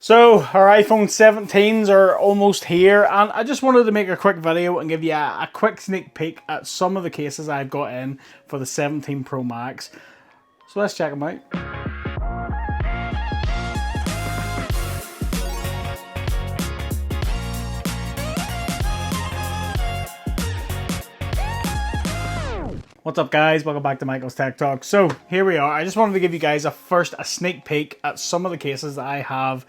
So our iPhone 17s are almost here, and I just wanted to make a quick video and give you a quick sneak peek at some of the cases I've got in for the 17 Pro Max. So let's check them out. What's up guys, welcome back to Michael's Tech Talk. So here we are. I just wanted to give you guys a sneak peek at some of the cases that I have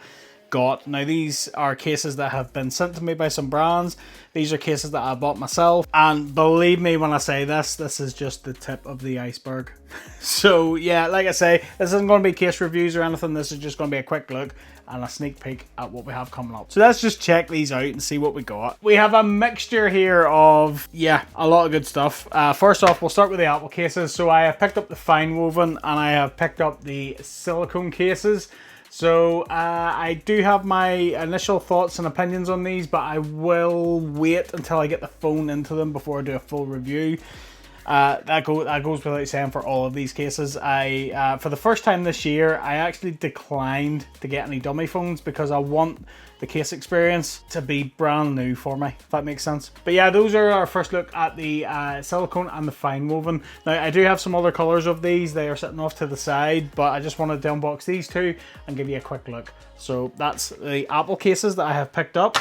got. Now these are cases that have been sent to me by some brands. These are cases that I bought myself, and believe me when I say this is just the tip of the iceberg. So yeah, like I say, this isn't going to be case reviews or anything. This is just going to be a quick look and a sneak peek at what we have coming up. So let's just check these out and see what we got. We have a mixture here of, yeah, a lot of good stuff. First off, we'll start with the Apple cases. So I have picked up the fine woven and I have picked up the silicone cases. So I do have my initial thoughts and opinions on these, but I will wait until I get the phone into them before I do a full review. That goes without saying for all of these cases. For the first time this year, I actually declined to get any dummy phones because I want the case experience to be brand new for me, if that makes sense. But yeah, those are our first look at the silicone and the fine woven. Now I do have some other colors of these. They are sitting off to the side, but I just wanted to unbox these two and give you a quick look. So that's the Apple cases that I have picked up.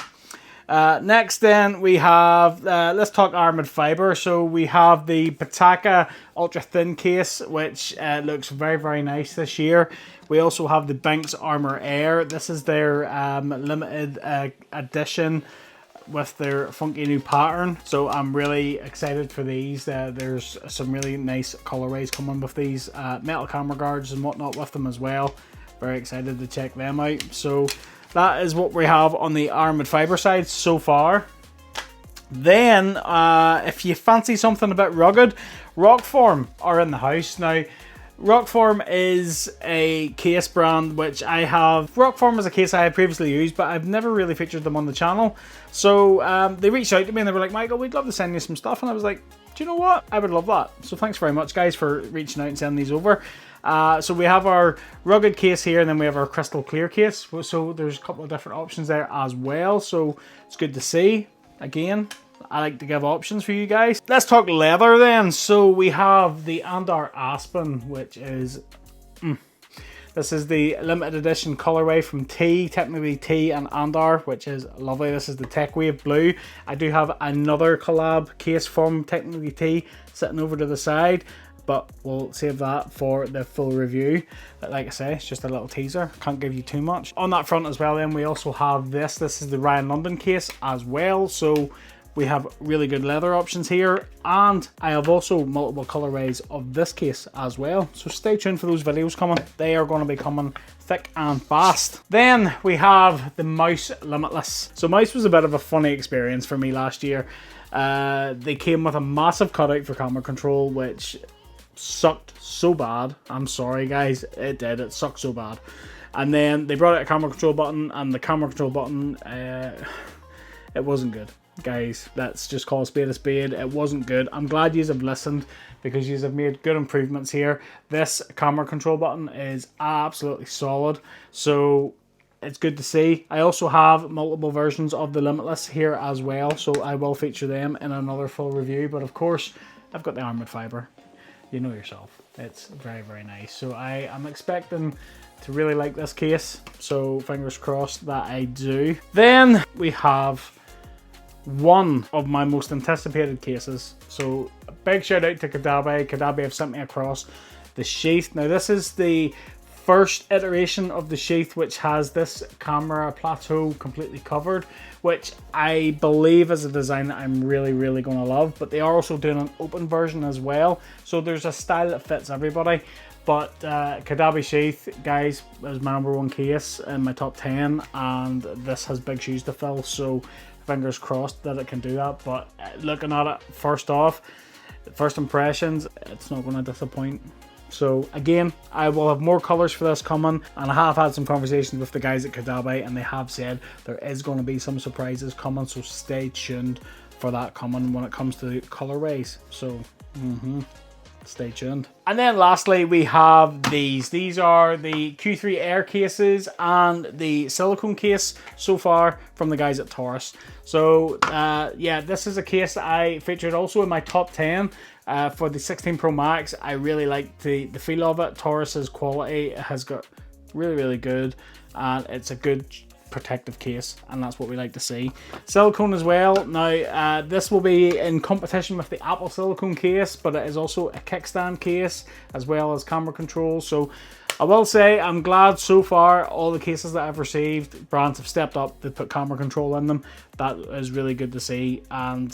Next then we have, let's talk armored fiber. So we have the Pitaka ultra thin case, which looks very, very nice this year. We also have the Binks Armor Air. This is their limited edition with their funky new pattern. So I'm really excited for these. There's some really nice colorways coming with these, metal camera guards and whatnot with them as well. Very excited to check them out. So that is what we have on the armored fiber side so far. Then, if you fancy something a bit rugged, Rockform are in the house. Now, Rockform is a case brand which I have. Rockform is a case I had previously used, but I've never really featured them on the channel. So they reached out to me and they were like, Michael, we'd love to send you some stuff. And I was like, do you know what? I would love that. So thanks very much, guys, for reaching out and sending these over. So we have our rugged case here, and then we have our crystal clear case. So there's a couple of different options there as well. So it's good to see. Again, I like to give options for you guys. Let's talk leather then. So we have the Andar Aspen, which is... This is the limited edition colorway from T, technically T and Andar, which is lovely. This is the Tech Wave Blue. I do have another collab case from technically T sitting over to the side, but we'll save that for the full review. But like I say, it's just a little teaser. Can't give you too much. On that front as well, then we also have this. This is the Ryan London case as well. So we have really good leather options here, and I have also multiple colorways of this case as well. So stay tuned for those videos coming. They are going to be coming thick and fast. Then we have the Mouse Limitless. So Mouse was a bit of a funny experience for me last year. They came with a massive cutout for camera control, which sucked so bad. I'm sorry guys, it did. It sucked so bad. And then they brought out a camera control button, and the camera control button, it wasn't good. Guys, let's just call a spade a spade. It wasn't good. I'm glad you have listened because you have made good improvements here. This camera control button is absolutely solid, so it's good to see. I also have multiple versions of the Limitless here as well, so I will feature them in another full review. But of course, I've got the armored fiber. You know yourself. It's very, very nice. So I am expecting to really like this case, so fingers crossed that I do. Then we have one of my most anticipated cases. So a big shout out to Kadabi. Kadabi have sent me across the sheath. Now this is the first iteration of the sheath which has this camera plateau completely covered, which I believe is a design that I'm really, really going to love. But they are also doing an open version as well. So there's a style that fits everybody. But Kadabi sheath, guys, is my number one case in my top 10, and this has big shoes to fill. So fingers crossed that it can do that. But looking at it, first off, first impressions, it's not going to disappoint. So again, I will have more colors for this coming, and I have had some conversations with the guys at Kadabi, and they have said there is going to be some surprises coming, so stay tuned for that coming when it comes to colorways. So stay tuned. And then lastly, we have these. These are the Q3 Air cases and the silicone case so far from the guys at Taurus. So yeah, this is a case that I featured also in my top 10 for the 16 Pro Max. I really like the feel of it. Taurus's quality has got really good, and it's a good protective case, and that's what we like to see. Silicone as well. Now this will be in competition with the Apple silicone case, but it is also a kickstand case as well as camera control. So I will say I'm glad so far all the cases that I've received, brands have stepped up, they put camera control in them. That is really good to see. And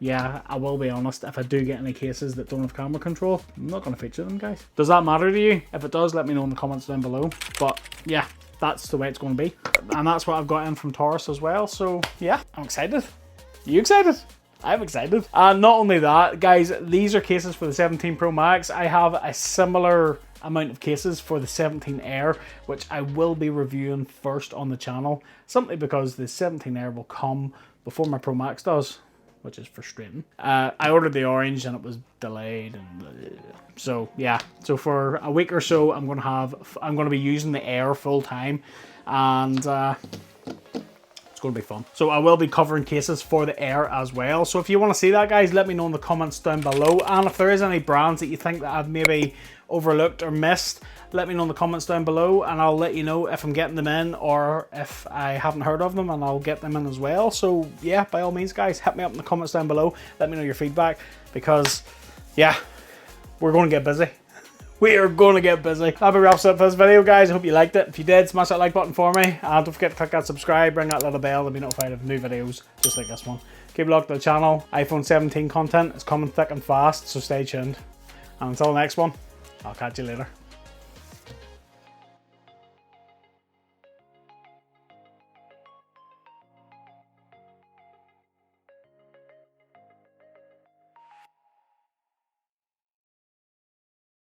yeah, I will be honest, if I do get any cases that don't have camera control, I'm not going to feature them, guys. Does that matter to you? If it does, let me know in the comments down below. But yeah, that's the way it's going to be. And that's what I've got in from Taurus as well. So yeah, I'm excited. Are you excited? I'm excited. And not only that, guys, these are cases for the 17 Pro Max. I have a similar amount of cases for the 17 Air, which I will be reviewing first on the channel, simply because the 17 Air will come before my Pro Max does, which is frustrating. I ordered the orange and it was delayed, and so yeah. So for a week or so, I'm gonna be using the Air full time, and it's going to be fun. So I will be covering cases for the Air as well. So if you want to see that, guys, let me know in the comments down below. And if there is any brands that you think that I've maybe overlooked or missed, let me know in the comments down below, and I'll let you know if I'm getting them in or if I haven't heard of them, and I'll get them in as well. So yeah, by all means, guys, hit me up in the comments down below. Let me know your feedback, because yeah, we're going to get busy. We are going to get busy. That wraps up this video, guys. I hope you liked it. If you did, smash that like button for me. And don't forget to click that subscribe, ring that little bell to be notified of new videos just like this one. Keep it locked to the channel. iPhone 17 content is coming thick and fast, so stay tuned. And until the next one, I'll catch you later.